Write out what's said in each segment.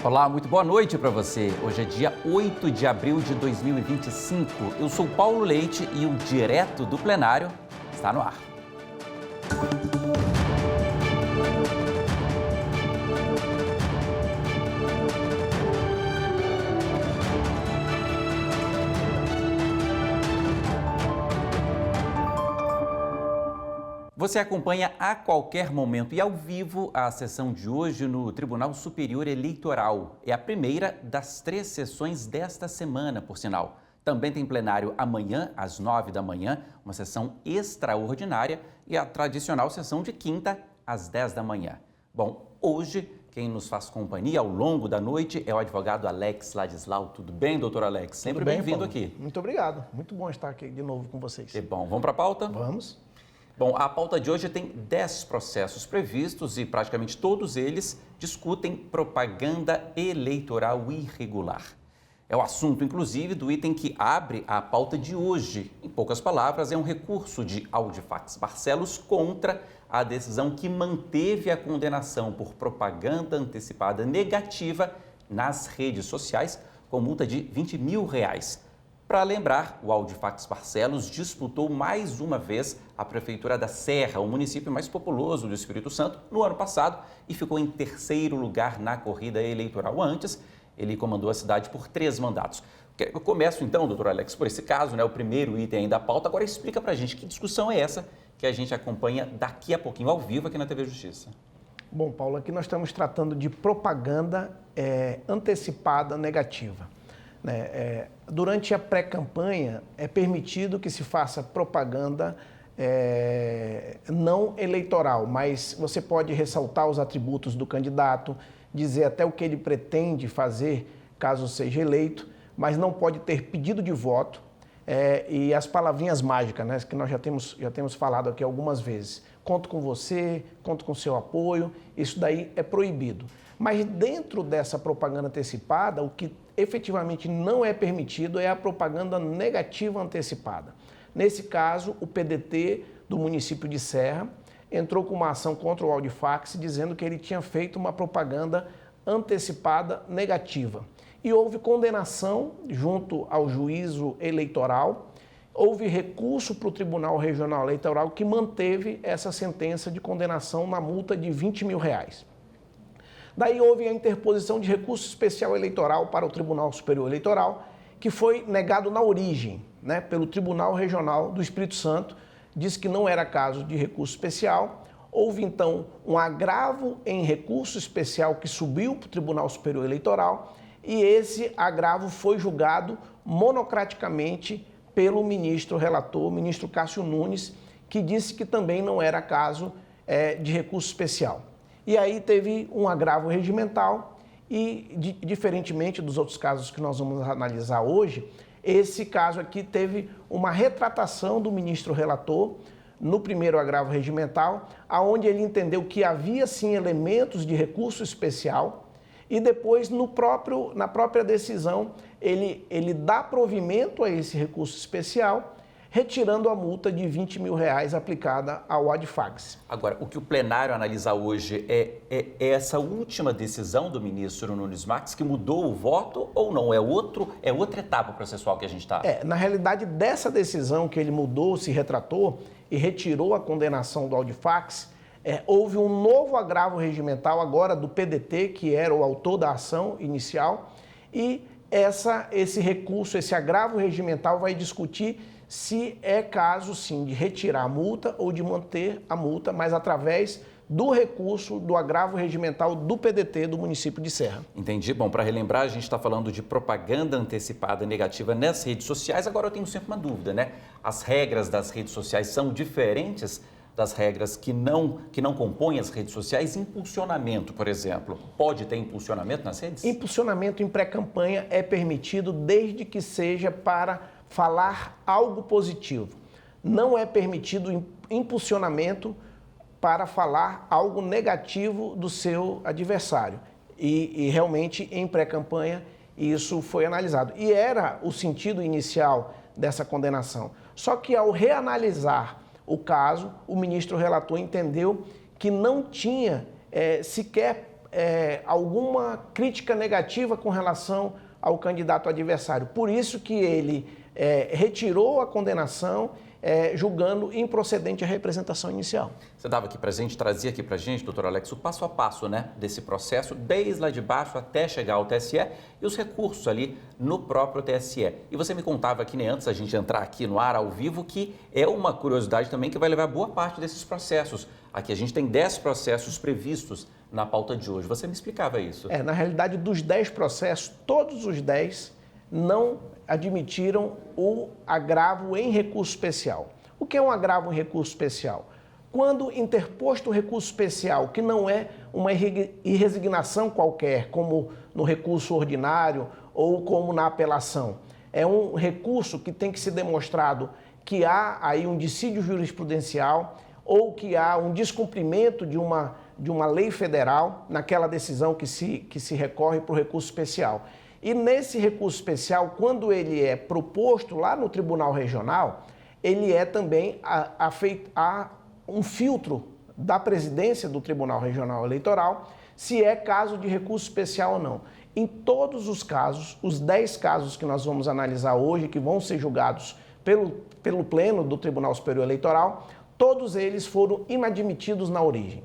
Olá, muito boa noite para você. Hoje é dia 8 de abril de 2025. Eu sou Paulo Leite e o Direto do Plenário está no ar. Você acompanha a qualquer momento e ao vivo a sessão de hoje no Tribunal Superior Eleitoral. É a primeira das 3 sessões desta semana, por sinal. Também tem plenário amanhã, às 9 da manhã, uma sessão extraordinária e a tradicional sessão de quinta, às 10 da manhã. Bom, hoje quem nos faz companhia ao longo da noite é o advogado Alex Ladislau. Tudo bem, doutor Alex? Sempre bem-vindo aqui. Muito obrigado. Muito bom estar aqui de novo com vocês. Que bom. Vamos para a pauta? Vamos. Bom, a pauta de hoje tem 10 processos previstos e praticamente todos eles discutem propaganda eleitoral irregular. É o assunto, inclusive, do item que abre a pauta de hoje. Em poucas palavras, é um recurso de Audifax Barcelos contra a decisão que manteve a condenação por propaganda antecipada negativa nas redes sociais com multa de R$20 mil. Para lembrar, o Audifax Barcelos disputou mais uma vez a Prefeitura da Serra, o município mais populoso do Espírito Santo, no ano passado e ficou em 3º lugar na corrida eleitoral. Antes, ele comandou a cidade por 3 mandatos. Eu começo então, doutor Alex, por esse caso, o primeiro item aí da pauta. Agora explica para a gente que discussão é essa que a gente acompanha daqui a pouquinho ao vivo aqui na TV Justiça. Bom, Paulo, aqui nós estamos tratando de propaganda antecipada negativa. Durante a pré-campanha, é permitido que se faça propaganda não eleitoral, mas você pode ressaltar os atributos do candidato, dizer até o que ele pretende fazer caso seja eleito, mas não pode ter pedido de voto e as palavrinhas mágicas, que nós já temos falado aqui algumas vezes. Conto com você, conto com seu apoio, isso daí é proibido. Mas dentro dessa propaganda antecipada, o que efetivamente não é permitido é a propaganda negativa antecipada. Nesse caso, o PDT do município de Serra entrou com uma ação contra o Audifax dizendo que ele tinha feito uma propaganda antecipada negativa. E houve condenação junto ao juízo eleitoral, houve recurso para o Tribunal Regional Eleitoral que manteve essa sentença de condenação na multa de R$20 mil. Daí houve a interposição de recurso especial eleitoral para o Tribunal Superior Eleitoral, que foi negado na origem, pelo Tribunal Regional do Espírito Santo, disse que não era caso de recurso especial. Houve então um agravo em recurso especial que subiu para o Tribunal Superior Eleitoral e esse agravo foi julgado monocraticamente pelo ministro relator, ministro Cássio Nunes, que disse que também não era caso de recurso especial. E aí teve um agravo regimental e, diferentemente dos outros casos que nós vamos analisar hoje, esse caso aqui teve uma retratação do ministro relator no primeiro agravo regimental, aonde ele entendeu que havia sim elementos de recurso especial e depois na própria decisão ele dá provimento a esse recurso especial, retirando a multa de R$20 mil aplicada ao Audifax. Agora, o que o plenário analisa hoje é essa última decisão do ministro Nunes Marques que mudou o voto ou não? É outra etapa processual que a gente está... Na realidade, dessa decisão que ele mudou, se retratou e retirou a condenação do Audifax, houve um novo agravo regimental agora do PDT, que era o autor da ação inicial, e esse recurso, esse agravo regimental vai discutir se é caso, sim, de retirar a multa ou de manter a multa, mas através do recurso do agravo regimental do PDT do município de Serra. Entendi. Bom, para relembrar, a gente está falando de propaganda antecipada negativa nas redes sociais. Agora eu tenho sempre uma dúvida, As regras das redes sociais são diferentes das regras que não compõem as redes sociais? Impulsionamento, por exemplo, pode ter impulsionamento nas redes? Impulsionamento em pré-campanha é permitido desde que seja para falar algo positivo. Não é permitido impulsionamento para falar algo negativo do seu adversário. E realmente, em pré-campanha, isso foi analisado. E era o sentido inicial dessa condenação. Só que ao reanalisar o caso, o ministro relator entendeu que não tinha sequer alguma crítica negativa com relação ao candidato adversário. Por isso que ele retirou a condenação, julgando improcedente a representação inicial. Você estava aqui presente, trazia aqui para a gente, doutor Alex, o passo a passo, né, desse processo, desde lá de baixo até chegar ao TSE e os recursos ali no próprio TSE. E você me contava aqui, né, antes da gente entrar aqui no ar ao vivo, que é uma curiosidade também que vai levar boa parte desses processos. Aqui a gente tem 10 processos previstos na pauta de hoje. Você me explicava isso? Na realidade, dos 10 processos, todos os 10 não admitiram o agravo em recurso especial. O que é um agravo em recurso especial? Quando interposto o recurso especial, que não é uma irresignação qualquer, como no recurso ordinário ou como na apelação, é um recurso que tem que ser demonstrado que há aí um dissídio jurisprudencial ou que há um descumprimento de uma lei federal naquela decisão que se recorre para o recurso especial. E nesse recurso especial, quando ele é proposto lá no Tribunal Regional, ele é também um filtro da presidência do Tribunal Regional Eleitoral, se é caso de recurso especial ou não. Em todos os casos, os 10 casos que nós vamos analisar hoje, que vão ser julgados pelo Pleno do Tribunal Superior Eleitoral, todos eles foram inadmitidos na origem.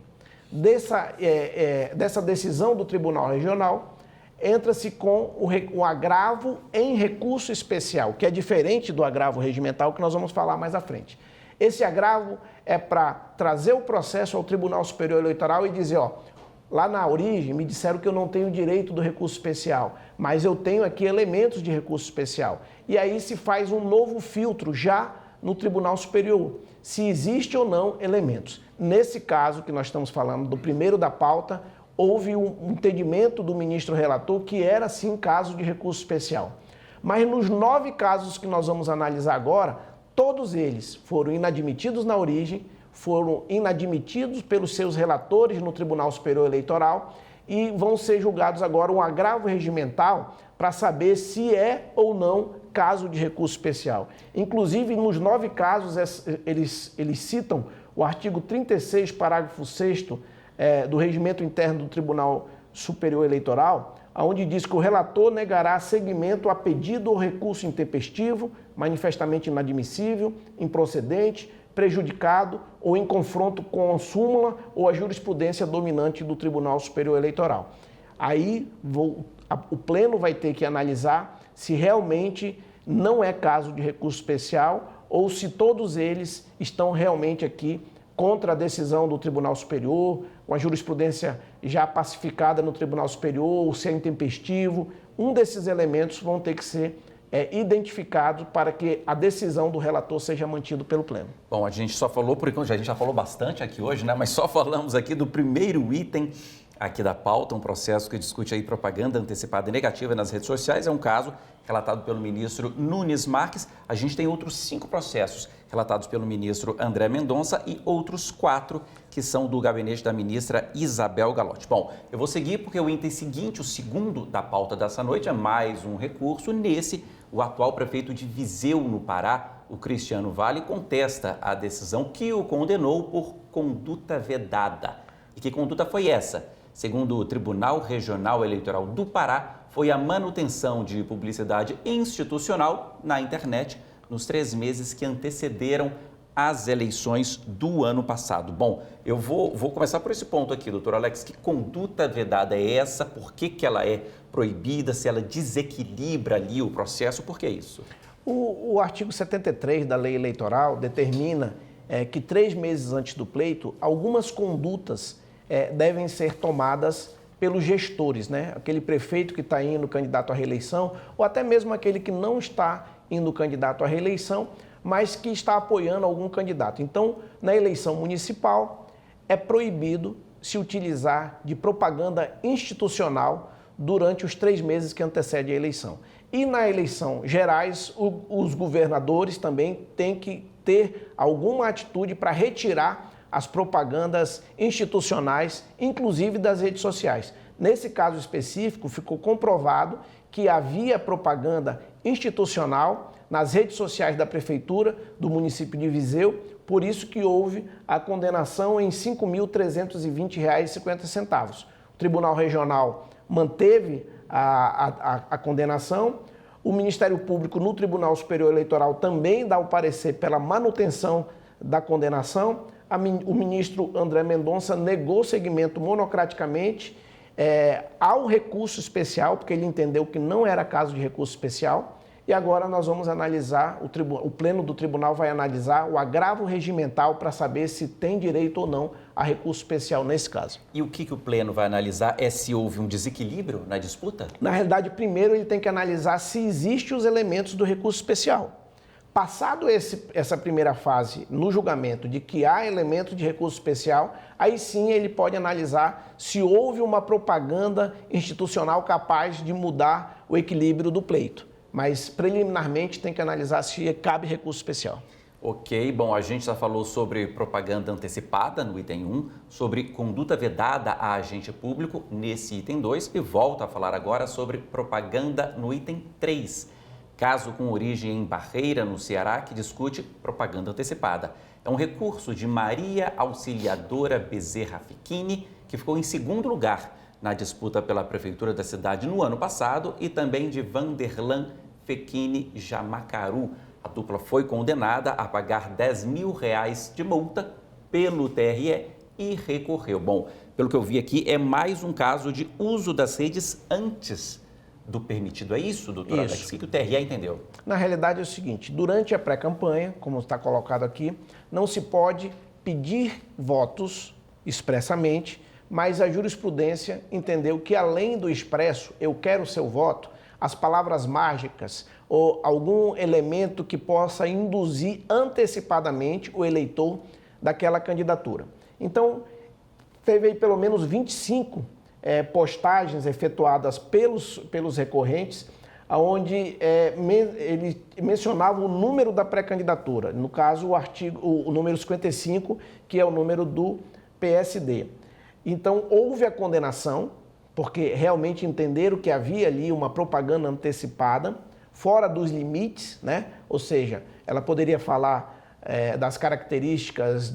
Dessa decisão do Tribunal Regional, entra-se com o agravo em recurso especial, que é diferente do agravo regimental, que nós vamos falar mais à frente. Esse agravo é para trazer o processo ao Tribunal Superior Eleitoral e dizer, lá na origem me disseram que eu não tenho direito do recurso especial, mas eu tenho aqui elementos de recurso especial. E aí se faz um novo filtro já no Tribunal Superior, se existe ou não elementos. Nesse caso que nós estamos falando, do primeiro da pauta, houve um entendimento do ministro relator que era, sim, caso de recurso especial. Mas nos 9 casos que nós vamos analisar agora, todos eles foram inadmitidos na origem, foram inadmitidos pelos seus relatores no Tribunal Superior Eleitoral e vão ser julgados agora um agravo regimental para saber se é ou não caso de recurso especial. Inclusive, nos 9 casos, eles citam o artigo 36, parágrafo 6º, do Regimento Interno do Tribunal Superior Eleitoral, onde diz que o relator negará seguimento a pedido ou recurso intempestivo, manifestamente inadmissível, improcedente, prejudicado ou em confronto com a súmula ou a jurisprudência dominante do Tribunal Superior Eleitoral. Aí o Pleno vai ter que analisar se realmente não é caso de recurso especial ou se todos eles estão realmente aqui contra a decisão do Tribunal Superior, com a jurisprudência já pacificada no Tribunal Superior, ou se é intempestivo. Um desses elementos vão ter que ser identificado para que a decisão do relator seja mantida pelo Pleno. Bom, a gente só falou, por enquanto, a gente já falou bastante aqui hoje, né? Mas só falamos aqui do primeiro item aqui da pauta, um processo que discute aí propaganda antecipada e negativa nas redes sociais. É um caso relatado pelo ministro Nunes Marques. A gente tem outros 5 processos relatados pelo ministro André Mendonça e outros 4 que são do gabinete da ministra Isabel Galotti. Bom, eu vou seguir porque o item seguinte, o segundo da pauta dessa noite, é mais um recurso. Nesse, o atual prefeito de Viseu, no Pará, o Cristiano Vale, contesta a decisão que o condenou por conduta vedada. E que conduta foi essa? Segundo o Tribunal Regional Eleitoral do Pará, foi a manutenção de publicidade institucional na internet nos 3 meses que antecederam as eleições do ano passado. Bom, eu vou começar por esse ponto aqui, doutor Alex. Que conduta vedada é essa? Por que ela é proibida? Se ela desequilibra ali o processo? Por que isso? O artigo 73 da Lei Eleitoral determina que 3 meses antes do pleito, algumas condutas devem ser tomadas pelos gestores, né? Aquele prefeito que está indo candidato à reeleição, ou até mesmo aquele que não está indo candidato à reeleição, mas que está apoiando algum candidato. Então, na eleição municipal, é proibido se utilizar de propaganda institucional durante os 3 meses que antecedem a eleição. E na eleição gerais, os governadores também têm que ter alguma atitude para retirar as propagandas institucionais, inclusive das redes sociais. Nesse caso específico, ficou comprovado que havia propaganda institucional nas redes sociais da Prefeitura do município de Viseu, por isso que houve a condenação em R$ 5.320,50. Tribunal Regional manteve a condenação. O Ministério Público no Tribunal Superior Eleitoral também dá o parecer pela manutenção da condenação. O ministro André Mendonça negou seguimento monocraticamente ao recurso especial, porque ele entendeu que não era caso de recurso especial. E agora nós vamos analisar, o Pleno do Tribunal vai analisar o agravo regimental para saber se tem direito ou não a recurso especial nesse caso. E o que o Pleno vai analisar é se houve um desequilíbrio na disputa? Na realidade, primeiro ele tem que analisar se existem os elementos do recurso especial. Passado essa primeira fase no julgamento de que há elementos de recurso especial, aí sim ele pode analisar se houve uma propaganda institucional capaz de mudar o equilíbrio do pleito. Mas, preliminarmente, tem que analisar se cabe recurso especial. Ok, bom, a gente já falou sobre propaganda antecipada no item 1, sobre conduta vedada a agente público nesse item 2 e volto a falar agora sobre propaganda no item 3. Caso com origem em Barreira, no Ceará, que discute propaganda antecipada. É um recurso de Maria Auxiliadora Bezerra Fichini, que ficou em segundo lugar na disputa pela prefeitura da cidade no ano passado, e também de Vanderlan Fechini Jamacaru. A dupla foi condenada a pagar R$10 mil de multa pelo TRE e recorreu. Bom, pelo que eu vi aqui, é mais um caso de uso das redes antes do permitido. É isso, doutor Alex? O que o TRE entendeu? Na realidade é o seguinte, durante a pré-campanha, como está colocado aqui, não se pode pedir votos expressamente, mas a jurisprudência entendeu que, além do expresso, eu quero o seu voto, as palavras mágicas ou algum elemento que possa induzir antecipadamente o eleitor daquela candidatura. Então, teve aí pelo menos 25 postagens efetuadas pelos recorrentes, onde ele mencionava o número da pré-candidatura, no caso o número 55, que é o número do PSD. Então, houve a condenação, porque realmente entenderam que havia ali uma propaganda antecipada, fora dos limites, né? Ou seja, ela poderia falar das características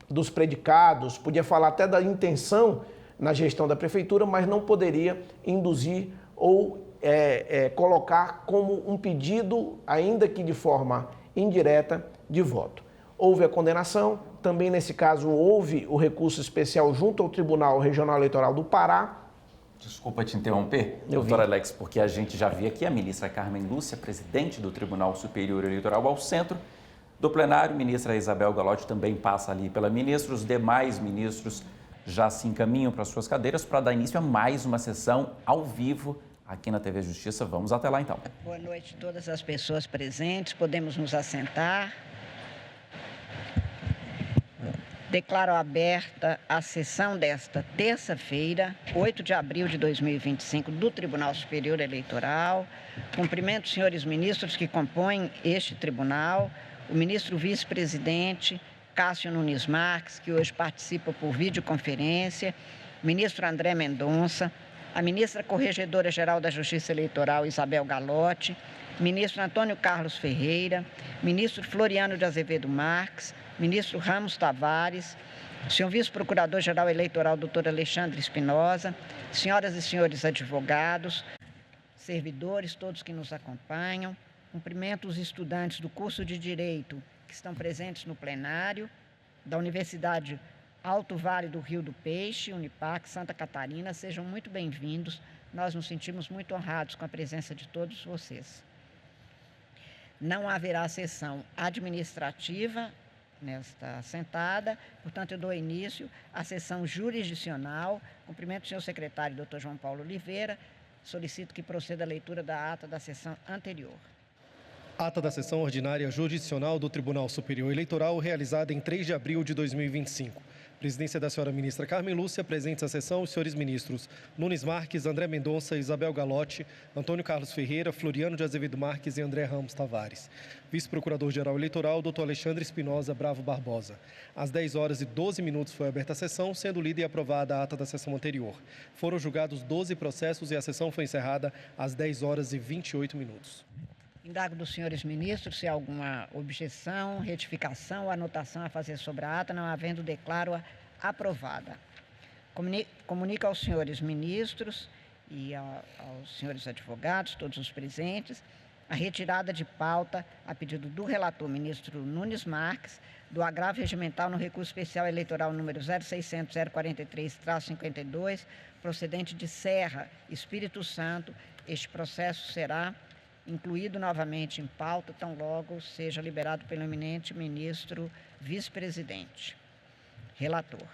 dos predicados, podia falar até da intenção na gestão da prefeitura, mas não poderia induzir ou colocar como um pedido, ainda que de forma indireta, de voto. Houve a condenação, também nesse caso houve o recurso especial junto ao Tribunal Regional Eleitoral do Pará. Desculpa te interromper, doutor Alex, porque a gente já via aqui a ministra Carmen Lúcia, presidente do Tribunal Superior Eleitoral, ao centro do plenário. Ministra Isabel Galotti também passa ali pela ministra. Os demais ministros já se encaminham para suas cadeiras para dar início a mais uma sessão ao vivo aqui na TV Justiça. Vamos até lá, então. Boa noite a todas as pessoas presentes. Podemos nos assentar. Declaro aberta a sessão desta terça-feira, 8 de abril de 2025, do Tribunal Superior Eleitoral. Cumprimento os senhores ministros que compõem este tribunal, o ministro vice-presidente Cássio Nunes Marques, que hoje participa por videoconferência, o ministro André Mendonça, a ministra Corregedora-Geral da Justiça Eleitoral, Isabel Galotti, ministro Antônio Carlos Ferreira, ministro Floriano de Azevedo Marques, ministro Ramos Tavares, senhor vice-procurador-geral eleitoral, doutor Alexandre Espinosa, senhoras e senhores advogados, servidores, todos que nos acompanham. Cumprimento os estudantes do curso de Direito que estão presentes no plenário, da Universidade Alto Vale do Rio do Peixe, Unipac, Santa Catarina. Sejam muito bem-vindos. Nós nos sentimos muito honrados com a presença de todos vocês. Não haverá sessão administrativa nesta sentada, portanto, eu dou início à sessão jurisdicional. Cumprimento o senhor secretário, doutor João Paulo Oliveira. Solicito que proceda a leitura da ata da sessão anterior. Ata da sessão ordinária jurisdicional do Tribunal Superior Eleitoral, realizada em 3 de abril de 2025. Presidência da senhora ministra Carmen Lúcia, presentes à sessão os senhores ministros Nunes Marques, André Mendonça, Isabel Galotti, Antônio Carlos Ferreira, Floriano de Azevedo Marques e André Ramos Tavares. Vice-procurador-geral eleitoral, doutor Alexandre Espinosa Bravo Barbosa. Às 10 horas e 12 minutos foi aberta a sessão, sendo lida e aprovada a ata da sessão anterior. Foram julgados 12 processos e a sessão foi encerrada às 10 horas e 28 minutos. Indago dos senhores ministros se há alguma objeção, retificação ou anotação a fazer sobre a ata. Não havendo, declaro-a aprovada. Comunica aos senhores ministros e aos senhores advogados, todos os presentes, a retirada de pauta, a pedido do relator, ministro Nunes Marques, do agravo regimental no recurso especial eleitoral número 0600-043-52, procedente de Serra, Espírito Santo. Este processo será incluído novamente em pauta, tão logo seja liberado pelo eminente ministro vice-presidente. Relator.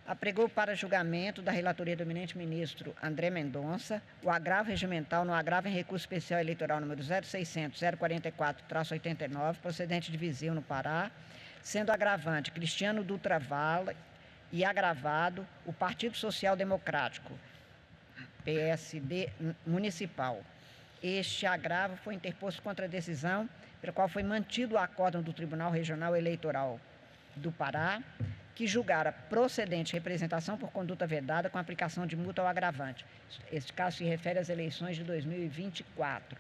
Apregou para julgamento da relatoria do eminente ministro André Mendonça o agravo regimental no agravo em recurso especial eleitoral número 0600-044-89, procedente de Viseu, no Pará, sendo agravante Cristiano Dutra Valle e agravado o Partido Social Democrático, PSD Municipal. Este agravo foi interposto contra a decisão pela qual foi mantido o acórdão do Tribunal Regional Eleitoral do Pará, que julgara procedente representação por conduta vedada com aplicação de multa ao agravante. Este caso se refere às eleições de 2024.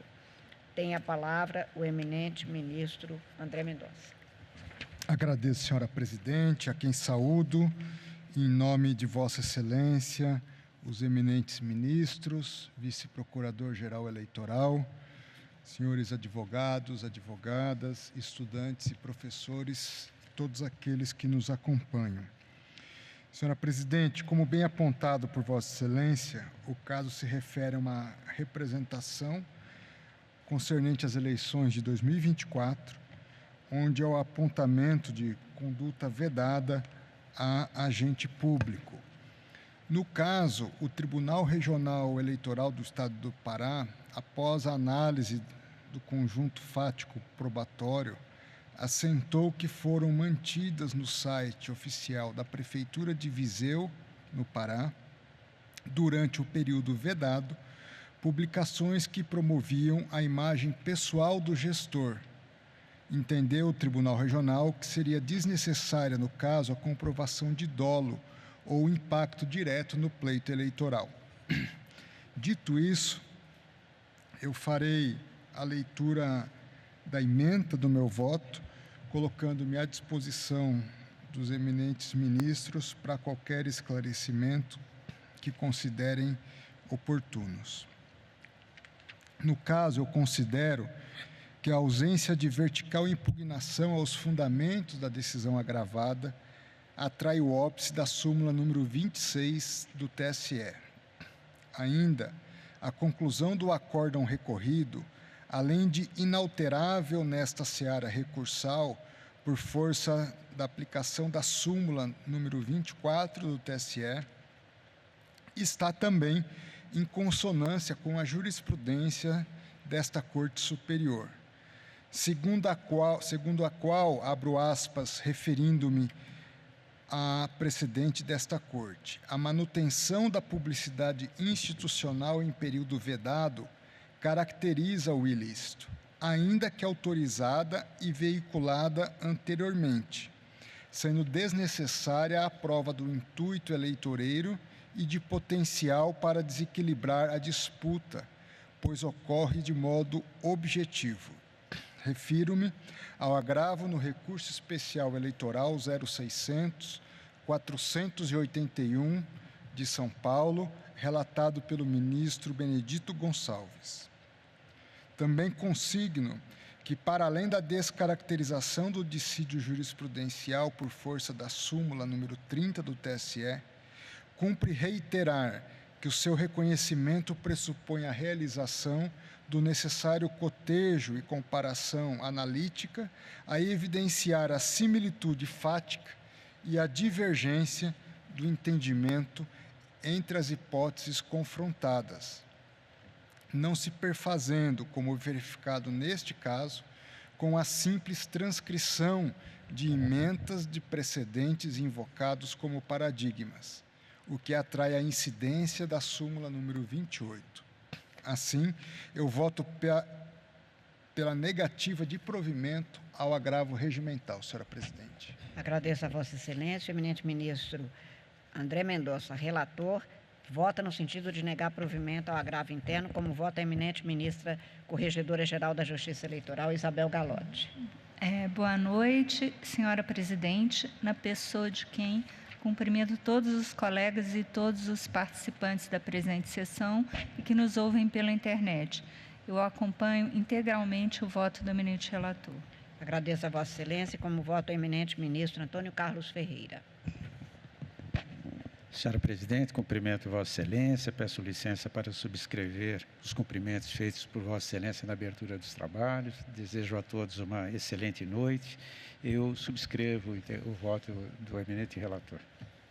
Tem a palavra o eminente ministro André Mendonça. Agradeço, senhora presidente, a quem saúdo, em nome de Vossa Excelência, os eminentes ministros, vice-procurador-geral eleitoral, senhores advogados, advogadas, estudantes e professores, todos aqueles que nos acompanham. Senhora presidente, como bem apontado por Vossa Excelência, o caso se refere a uma representação concernente às eleições de 2024, onde é o apontamento de conduta vedada a agente público. No caso, o Tribunal Regional Eleitoral do Estado do Pará, após a análise do conjunto fático probatório, assentou que foram mantidas no site oficial da Prefeitura de Viseu, no Pará, durante o período vedado, publicações que promoviam a imagem pessoal do gestor. Entendeu o Tribunal Regional que seria desnecessária, no caso, a comprovação de dolo ou impacto direto no pleito eleitoral. Dito isso, eu farei a leitura da ementa do meu voto, colocando-me à disposição dos eminentes ministros para qualquer esclarecimento que considerem oportunos. No caso, eu considero que a ausência de vertical impugnação aos fundamentos da decisão agravada atrai o óbice da súmula número 26 do TSE. Ainda, a conclusão do acórdão recorrido, além de inalterável nesta seara recursal, por força da aplicação da súmula número 24 do TSE, está também em consonância com a jurisprudência desta Corte Superior, segundo a qual, abro aspas, referindo-me a precedente desta Corte, a manutenção da publicidade institucional em período vedado caracteriza o ilícito, ainda que autorizada e veiculada anteriormente, sendo desnecessária a prova do intuito eleitoreiro e de potencial para desequilibrar a disputa, pois ocorre de modo objetivo. Refiro-me ao agravo no recurso especial eleitoral 0600-481 de São Paulo, relatado pelo ministro Benedito Gonçalves. Também consigno que, para além da descaracterização do dissídio jurisprudencial por força da súmula número 30 do TSE, cumpre reiterar que o seu reconhecimento pressupõe a realização do necessário cotejo e comparação analítica a evidenciar a similitude fática e a divergência do entendimento entre as hipóteses confrontadas, não se perfazendo, como verificado neste caso, com a simples transcrição de ementas de precedentes invocados como paradigmas, o que atrai a incidência da súmula número 28. Assim, eu voto pela negativa de provimento ao agravo regimental, senhora presidente. Agradeço a Vossa Excelência, o eminente ministro André Mendonça, relator, vota no sentido de negar provimento ao agravo interno, como vota a eminente ministra Corregedora-Geral da Justiça Eleitoral, Isabel Galotti. Boa noite, senhora presidente, na pessoa de quem Cumprimento todos os colegas e todos os participantes da presente sessão e que nos ouvem pela internet. Eu acompanho integralmente o voto do eminente relator. Agradeço a Vossa Excelência, como voto ao eminente ministro Antônio Carlos Ferreira. Senhora Presidente, cumprimento Vossa Excelência, peço licença para subscrever os cumprimentos feitos por Vossa Excelência na abertura dos trabalhos. Desejo a todos uma excelente noite. Eu subscrevo o voto do eminente relator.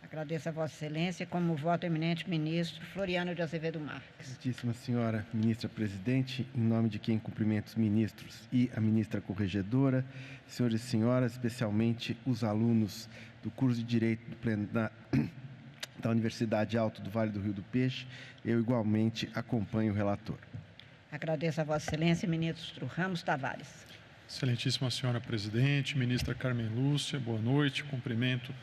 Agradeço a Vossa Excelência, como voto ao eminente ministro Floriano de Azevedo Marques. Excelentíssima Senhora Ministra Presidente, em nome de quem cumprimento os ministros e a ministra corregedora, senhores e senhoras, especialmente os alunos do curso de Direito da Universidade Alto do Vale do Rio do Peixe, eu igualmente acompanho o relator. Agradeço a Vossa Excelência, ministro Ramos Tavares. Excelentíssima Senhora Presidente, ministra Carmen Lúcia, boa noite, cumprimento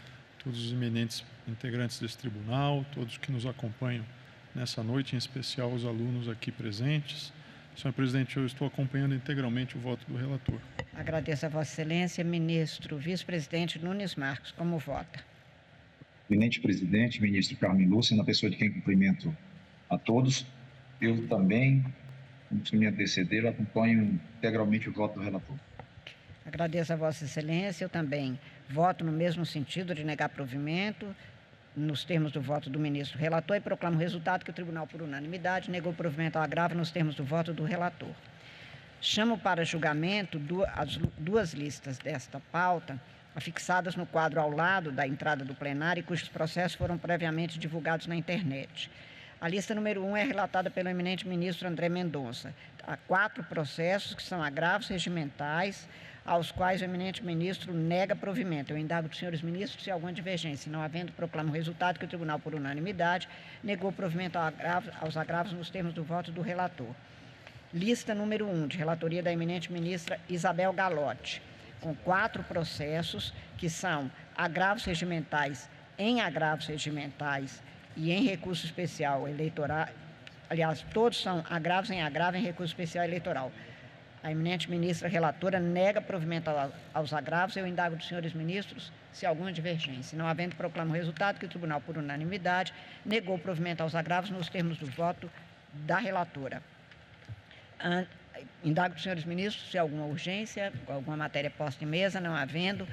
todos os eminentes integrantes desse tribunal, todos que nos acompanham nessa noite, em especial os alunos aqui presentes. Senhor Presidente, eu estou acompanhando integralmente o voto do relator. Agradeço a Vossa Excelência, ministro vice-presidente Nunes Marques, como vota. Eminente Presidente, ministro Carmen Lúcia, na pessoa de quem cumprimento a todos, eu também, como cumprimento desse acompanho integralmente o voto do relator. Agradeço a Vossa Excelência, eu também voto no mesmo sentido de negar provimento, nos termos do voto do ministro relator, e proclamo o resultado que o tribunal, por unanimidade, negou provimento ao agravo nos termos do voto do relator. Chamo para julgamento as duas listas desta pauta, afixadas no quadro ao lado da entrada do plenário e cujos processos foram previamente divulgados na internet. A lista número 1 é relatada pelo eminente ministro André Mendonça. Há 4 processos que são agravos regimentais, aos quais o eminente ministro nega provimento. Eu indago dos senhores ministros se há alguma divergência. Não havendo, proclamo o resultado que o tribunal, por unanimidade, negou provimento aos agravos nos termos do voto do relator. Lista número 1, de relatoria da eminente ministra Isabel Galotti, com 4 processos que são agravos regimentais em agravos regimentais e em recurso especial eleitoral. Aliás, todos são agravos em agravo em recurso especial eleitoral. A eminente ministra relatora nega provimento aos agravos. Eu indago dos senhores ministros se há alguma divergência. Não havendo, proclamo o resultado que o tribunal, por unanimidade, negou provimento aos agravos nos termos do voto da relatora. Indago dos senhores ministros se há alguma urgência, alguma matéria posta em mesa. Não havendo,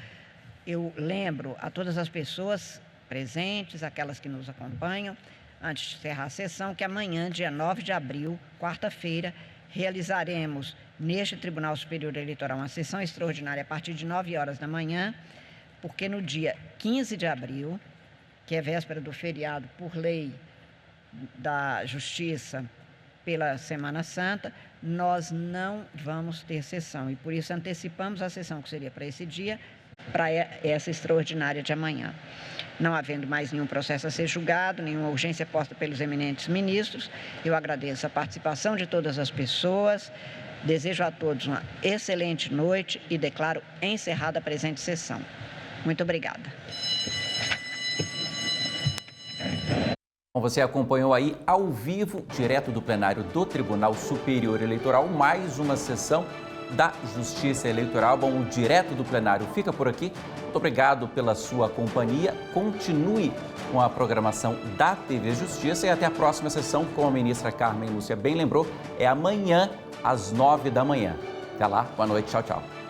eu lembro a todas as pessoas presentes, aquelas que nos acompanham, antes de encerrar a sessão, que amanhã, dia 9 de abril, quarta-feira, realizaremos neste Tribunal Superior Eleitoral uma sessão extraordinária a partir de 9 horas da manhã, porque no dia 15 de abril, que é véspera do feriado por lei da Justiça pela Semana Santa, nós não vamos ter sessão e por isso antecipamos a sessão que seria para esse dia, para essa extraordinária de amanhã. Não havendo mais nenhum processo a ser julgado, nenhuma urgência posta pelos eminentes ministros, eu agradeço a participação de todas as pessoas, desejo a todos uma excelente noite e declaro encerrada a presente sessão. Muito obrigada. Você acompanhou aí ao vivo, direto do plenário do Tribunal Superior Eleitoral, mais uma sessão da Justiça Eleitoral. Bom, o direto do plenário fica por aqui. Muito obrigado pela sua companhia. Continue com a programação da TV Justiça e até a próxima sessão, como a ministra Carmen Lúcia bem lembrou, é amanhã às 9 da manhã. Até lá, boa noite, tchau, tchau.